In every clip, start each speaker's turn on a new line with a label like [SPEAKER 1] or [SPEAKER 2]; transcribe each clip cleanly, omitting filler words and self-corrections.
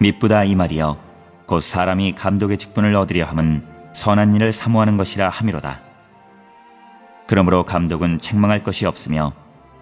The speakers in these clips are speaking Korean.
[SPEAKER 1] 미쁘다 이 말이여 곧 사람이 감독의 직분을 얻으려 함은 선한 일을 사모하는 것이라 함이로다. 그러므로 감독은 책망할 것이 없으며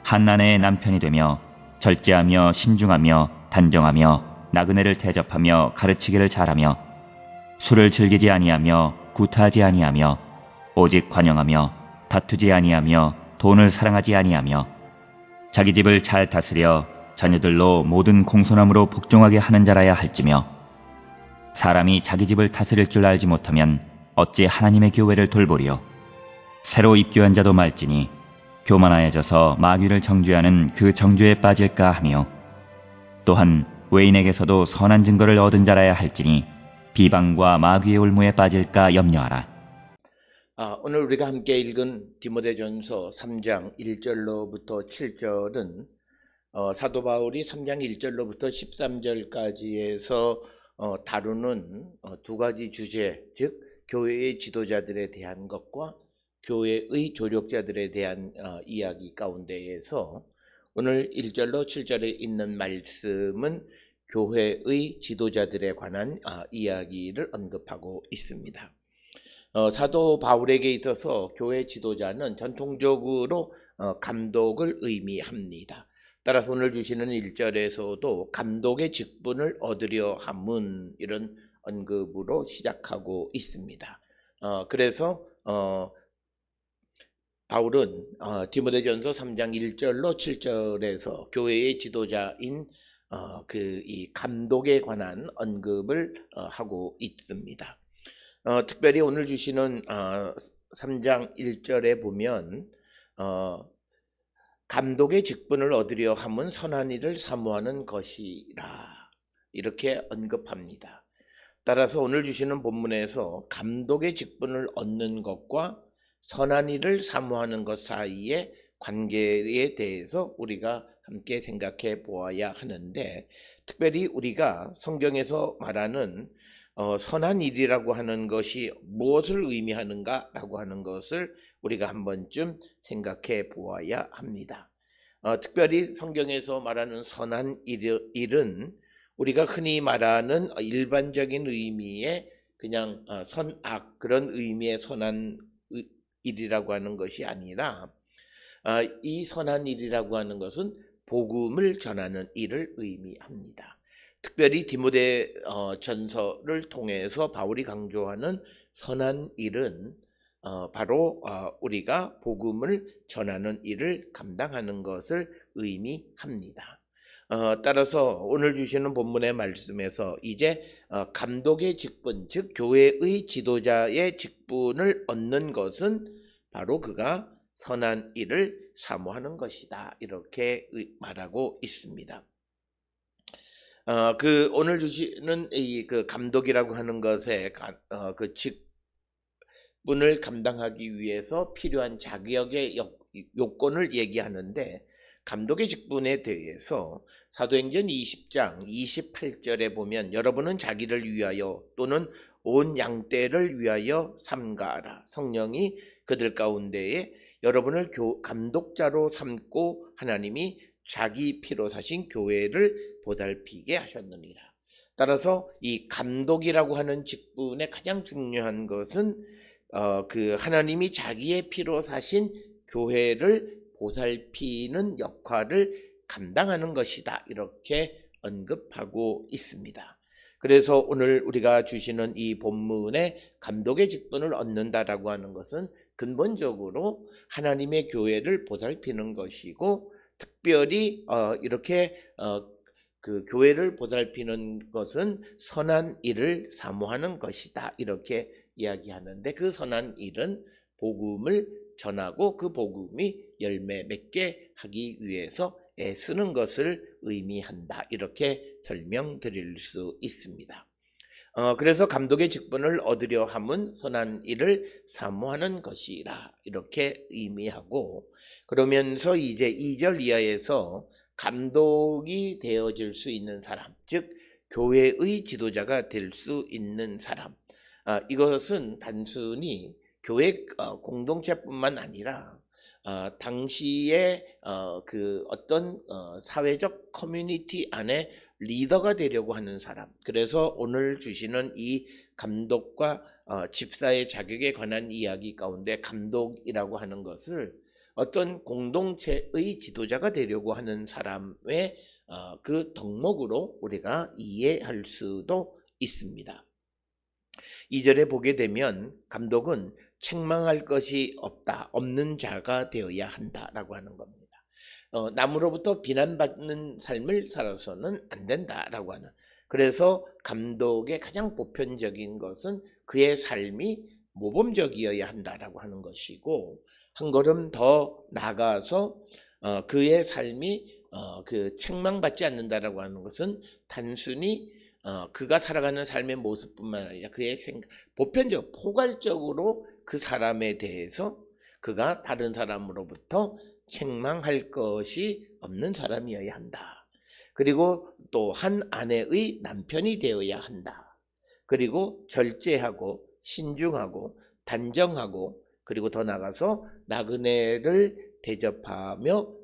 [SPEAKER 1] 한 아내의 남편이 되며 절제하며 신중하며 단정하며 나그네를 대접하며 가르치기를 잘하며 술을 즐기지 아니하며 구타하지 아니하며 오직 관용하며 다투지 아니하며 돈을 사랑하지 아니하며 자기 집을 잘 다스려 자녀들로 모든 공손함으로 복종하게 하는 자라야 할지며 사람이 자기 집을 다스릴 줄 알지 못하면 어찌 하나님의 교회를 돌보리요. 새로 입교한 자도 말지니 교만하여져서 마귀를 정죄하는 그 정죄에 빠질까 하며 또한 외인에게서도 선한 증거를 얻은 자라야 할지니 비방과 마귀의 올무에 빠질까 염려하라.
[SPEAKER 2] 오늘 우리가 함께 읽은 디모데전서 3장 1절로부터 7절은 사도 바울이 3장 1절로부터 13절까지에서 다루는 두 가지 주제, 즉 교회의 지도자들에 대한 것과 교회의 조력자들에 대한 이야기 가운데에서 오늘 1절로 7절에 있는 말씀은 교회의 지도자들에 관한 이야기를 언급하고 있습니다. 사도 바울에게 있어서 교회 지도자는 전통적으로 감독을 의미합니다. 따라서 오늘 주시는 1절에서도 감독의 직분을 얻으려 함은 이런 언급으로 시작하고 있습니다. 그래서 바울은 디모데전서 3장 1절로 7절에서 교회의 지도자인 이 감독에 관한 언급을 하고 있습니다. 특별히 오늘 주시는 3장 1절에 보면 감독의 직분을 얻으려 함은 선한 일을 사모하는 것이라 이렇게 언급합니다. 따라서 오늘 주시는 본문에서 감독의 직분을 얻는 것과 선한 일을 사모하는 것 사이의 관계에 대해서 우리가 함께 생각해 보아야 하는데, 특별히 우리가 성경에서 말하는 선한 일이라고 하는 것이 무엇을 의미하는가라고 하는 것을 우리가 한 번쯤 생각해 보아야 합니다. 특별히 성경에서 말하는 선한 일은 우리가 흔히 말하는 일반적인 의미의 그냥 선악 그런 의미의 선한 일이라고 하는 것이 아니라 이 선한 일이라고 하는 것은 복음을 전하는 일을 의미합니다. 특별히 디모데 전서를 통해서 바울이 강조하는 선한 일은 바로 우리가 복음을 전하는 일을 감당하는 것을 의미합니다. 따라서 오늘 주시는 본문의 말씀에서 이제 감독의 직분, 즉 교회의 지도자의 직분을 얻는 것은 바로 그가 선한 일을 사모하는 것이다 이렇게 말하고 있습니다. 오늘 주시는 그 감독이라고 하는 것의 그 직분을 감당하기 위해서 필요한 자격의 요건을 얘기하는데, 감독의 직분에 대해서 사도행전 20장 28절에 보면 여러분은 자기를 위하여 또는 온 양떼를 위하여 삼가하라. 성령이 그들 가운데에 여러분을 감독자로 삼고 하나님이 자기 피로 사신 교회를 보살피게 하셨느니라. 따라서 이 감독이라고 하는 직분의 가장 중요한 것은 그 하나님이 자기의 피로 사신 교회를 보살피는 역할을 감당하는 것이다 이렇게 언급하고 있습니다. 그래서 오늘 우리가 주시는 이 본문의 감독의 직분을 얻는다라고 하는 것은 근본적으로 하나님의 교회를 보살피는 것이고, 특별히 이렇게 그 교회를 보살피는 것은 선한 일을 사모하는 것이다 이렇게 이야기하는데, 그 선한 일은 복음을 전하고 그 복음이 열매 맺게 하기 위해서 애쓰는 것을 의미한다 이렇게 설명드릴 수 있습니다. 그래서 감독의 직분을 얻으려 함은 선한 일을 사모하는 것이라 이렇게 의미하고, 그러면서 이제 2절 이하에서 감독이 되어질 수 있는 사람, 즉 교회의 지도자가 될 수 있는 사람, 이것은 단순히 교회 공동체뿐만 아니라 당시에 그 어떤 사회적 커뮤니티 안에 리더가 되려고 하는 사람. 그래서 오늘 주시는 이 감독과 집사의 자격에 관한 이야기 가운데 감독이라고 하는 것을 어떤 공동체의 지도자가 되려고 하는 사람의 그 덕목으로 우리가 이해할 수도 있습니다. 2절에 보게 되면 감독은 책망할 것이 없는 자가 되어야 한다라고 하는 겁니다. 남으로부터 비난받는 삶을 살아서는 안 된다라고 하는. 그래서 감독의 가장 보편적인 것은 그의 삶이 모범적이어야 한다라고 하는 것이고, 한 걸음 더 나아가서 그의 삶이 그 책망받지 않는다라고 하는 것은 단순히 그가 살아가는 삶의 모습뿐만 아니라 그의 보편적, 포괄적으로 그 사람에 대해서 그가 다른 사람으로부터 책망할 것이 없는 사람이어야 한다. 그리고 또 한 아내의 남편이 되어야 한다. 그리고 절제하고 신중하고 단정하고, 그리고 더 나아가서 나그네를 대접하며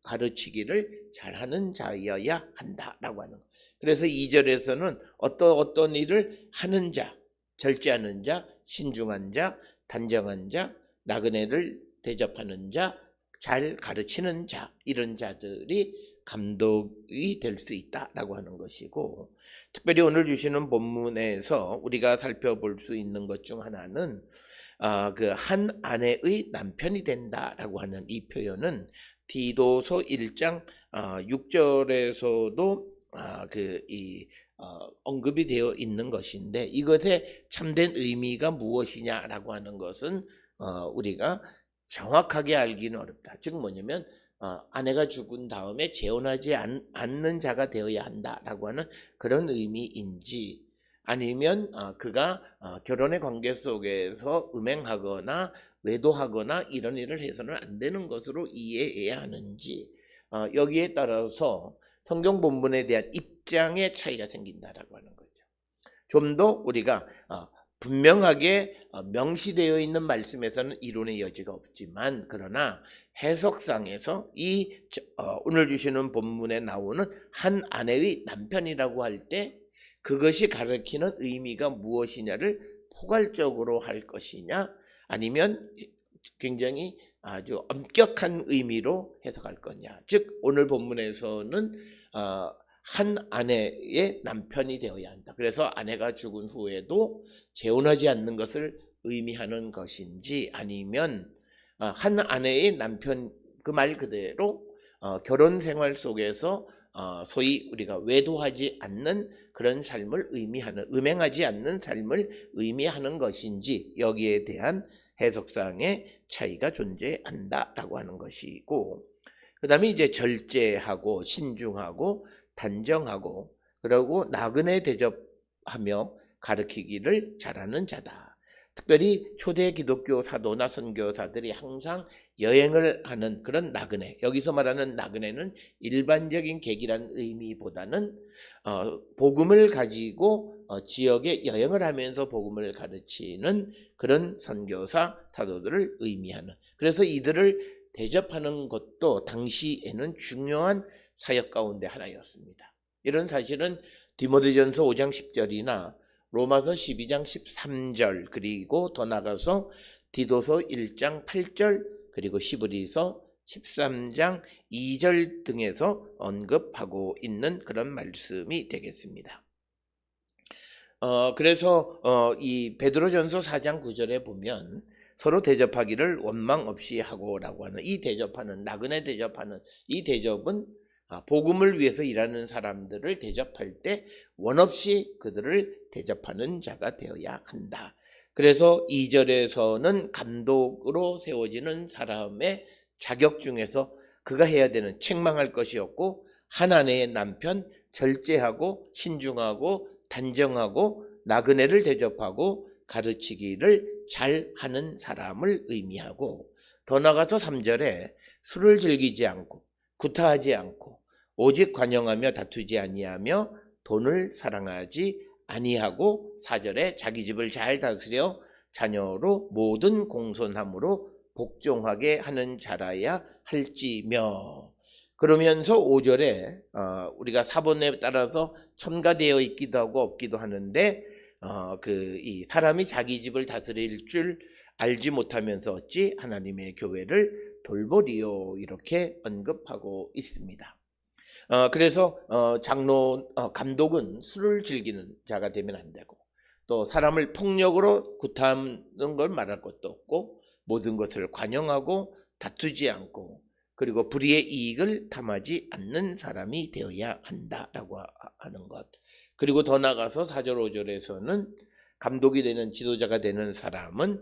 [SPEAKER 2] 가르치기를 잘하는 자여야 한다라고 하는 것. 그래서 2절에서는 어떤 일을 하는 자, 절제하는 자, 신중한 자, 단정한 자, 나그네를 대접하는 자, 잘 가르치는 자, 이런 자들이 감독이 될 수 있다라고 하는 것이고, 특별히 오늘 주시는 본문에서 우리가 살펴볼 수 있는 것 중 하나는 그 한 아내의 남편이 된다라고 하는 이 표현은 디도서 1장 6절에서도 언급이 되어 있는 것인데, 이것의 참된 의미가 무엇이냐라고 하는 것은 우리가 정확하게 알기는 어렵다. 즉 뭐냐면 아내가 죽은 다음에 재혼하지 않는 자가 되어야 한다라고 하는 그런 의미인지, 아니면 그가 결혼의 관계 속에서 음행하거나 외도하거나 이런 일을 해서는 안 되는 것으로 이해해야 하는지, 여기에 따라서 성경 본문에 대한 입장의 차이가 생긴다라고 하는 거죠. 좀 더 우리가 분명하게 명시되어 있는 말씀에서는 이론의 여지가 없지만, 그러나 해석상에서 오늘 주시는 본문에 나오는 한 아내의 남편이라고 할 때 그것이 가리키는 의미가 무엇이냐를 포괄적으로 할 것이냐, 아니면 굉장히 아주 엄격한 의미로 해석할 거냐. 즉 오늘 본문에서는 한 아내의 남편이 되어야 한다. 그래서 아내가 죽은 후에도 재혼하지 않는 것을 의미하는 것인지, 아니면 한 아내의 남편, 그 말 그대로 결혼 생활 속에서 소위 우리가 외도하지 않는 그런 삶을 의미하는, 음행하지 않는 삶을 의미하는 것인지, 여기에 대한 해석상의 차이가 존재한다라고 하는 것이고, 그 다음에 이제 절제하고 신중하고 단정하고, 그리고 나그네 대접하며 가르치기를 잘하는 자다. 특별히 초대 기독교 사도나 선교사들이 항상 여행을 하는 그런 나그네, 여기서 말하는 나그네는 일반적인 객이라는 의미보다는 복음을 가지고 지역에 여행을 하면서 복음을 가르치는 그런 선교사 사도들을 의미하는, 그래서 이들을 대접하는 것도 당시에는 중요한 사역 가운데 하나였습니다. 이런 사실은 디모데전서 5장 10절이나 로마서 12장 13절, 그리고 더 나가서 디도서 1장 8절, 그리고 히브리서 13장 2절 등에서 언급하고 있는 그런 말씀이 되겠습니다. 그래서 이 베드로전서 4장 9절에 보면 서로 대접하기를 원망 없이 하고라고 하는 이 대접하는, 나그네 대접하는 이 대접은 복음을 위해서 일하는 사람들을 대접할 때 원없이 그들을 대접하는 자가 되어야 한다. 그래서 2절에서는 감독으로 세워지는 사람의 자격 중에서 그가 해야 되는, 책망할 것이 없고 한 아내의 남편, 절제하고 신중하고 단정하고 나그네를 대접하고 가르치기를 잘하는 사람을 의미하고, 더 나아가서 3절에 술을 즐기지 않고 구타하지 않고 오직 관용하며 다투지 아니하며 돈을 사랑하지 아니하고, 4절에 자기 집을 잘 다스려 자녀로 모든 공손함으로 복종하게 하는 자라야 할지며. 그러면서 5절에 우리가 사본에 따라서 첨가되어 있기도 하고 없기도 하는데 이 사람이 자기 집을 다스릴 줄 알지 못하면서 어찌 하나님의 교회를 돌보리요 이렇게 언급하고 있습니다. 그래서 감독은 술을 즐기는 자가 되면 안 되고 또 사람을 폭력으로 구타하는 걸 말할 것도 없고 모든 것을 관용하고 다투지 않고 그리고 불의의 이익을 탐하지 않는 사람이 되어야 한다라고 하는 것. 그리고 더 나아가서 4절 5절에서는 감독이 되는 지도자가 되는 사람은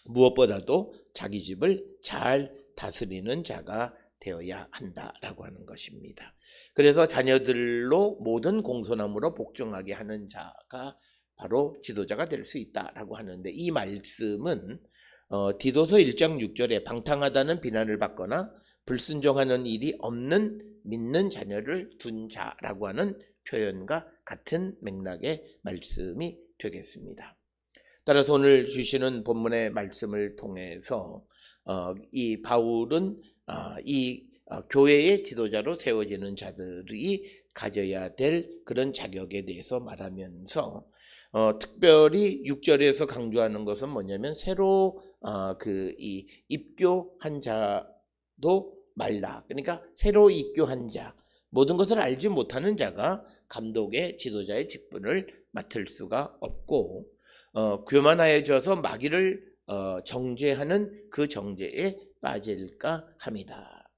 [SPEAKER 2] 무엇보다도 자기 집을 잘 다스리는 자가 되어야 한다라고 하는 것입니다. 그래서 자녀들로 모든 공손함으로 복종하게 하는 자가 바로 지도자가 될 수 있다라고 하는데 이 말씀은 디도서 1장 6절에 방탕하다는 비난을 받거나 불순종하는 일이 없는 믿는 자녀를 둔 자라고 하는 표현과 같은 맥락의 말씀이 되겠습니다. 따라서 오늘 주시는 본문의 말씀을 통해서 이 바울은 교회의 지도자로 세워지는 자들이 가져야 될 그런 자격에 대해서 말하면서 특별히 6절에서 강조하는 것은 뭐냐면 새로 이 입교한 자도 말라. 그러니까 새로 입교한 자, 모든 것을 알지 못하는 자가 감독의 지도자의 직분을 맡을 수가 없고 교만하여져서 마귀를 정죄하는 그 정죄에 빠질까 합니다.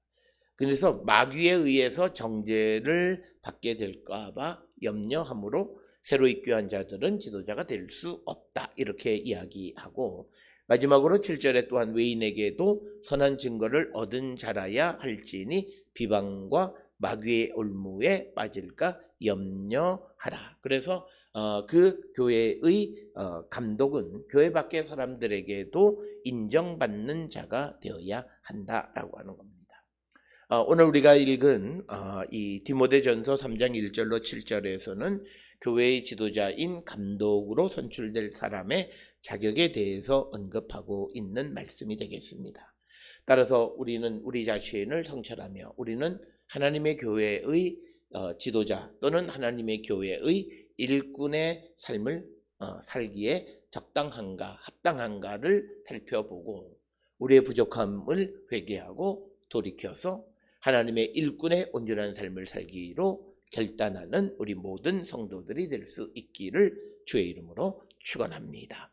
[SPEAKER 2] 그래서 마귀에 의해서 정죄를 받게 될까 봐 염려함으로 새로 입교한 자들은 지도자가 될 수 없다 이렇게 이야기하고 마지막으로 7절에 또한 외인에게도 선한 증거를 얻은 자라야 할지니 비방과 마귀의 올무에 빠질까 염려하라. 그래서 그 교회의 감독은 교회 밖의 사람들에게도 인정받는 자가 되어야 한다라고 하는 겁니다. 오늘 우리가 읽은 이 디모데전서 3장 1절로 7절에서는 교회의 지도자인 감독으로 선출될 사람의 자격에 대해서 언급하고 있는 말씀이 되겠습니다. 따라서 우리는 우리 자신을 성찰하며 우리는 하나님의 교회의 지도자 또는 하나님의 교회의 일꾼의 삶을 살기에 적당한가 합당한가를 살펴보고 우리의 부족함을 회개하고 돌이켜서 하나님의 일꾼의 온전한 삶을 살기로 결단하는 우리 모든 성도들이 될 수 있기를 주의 이름으로 축원합니다.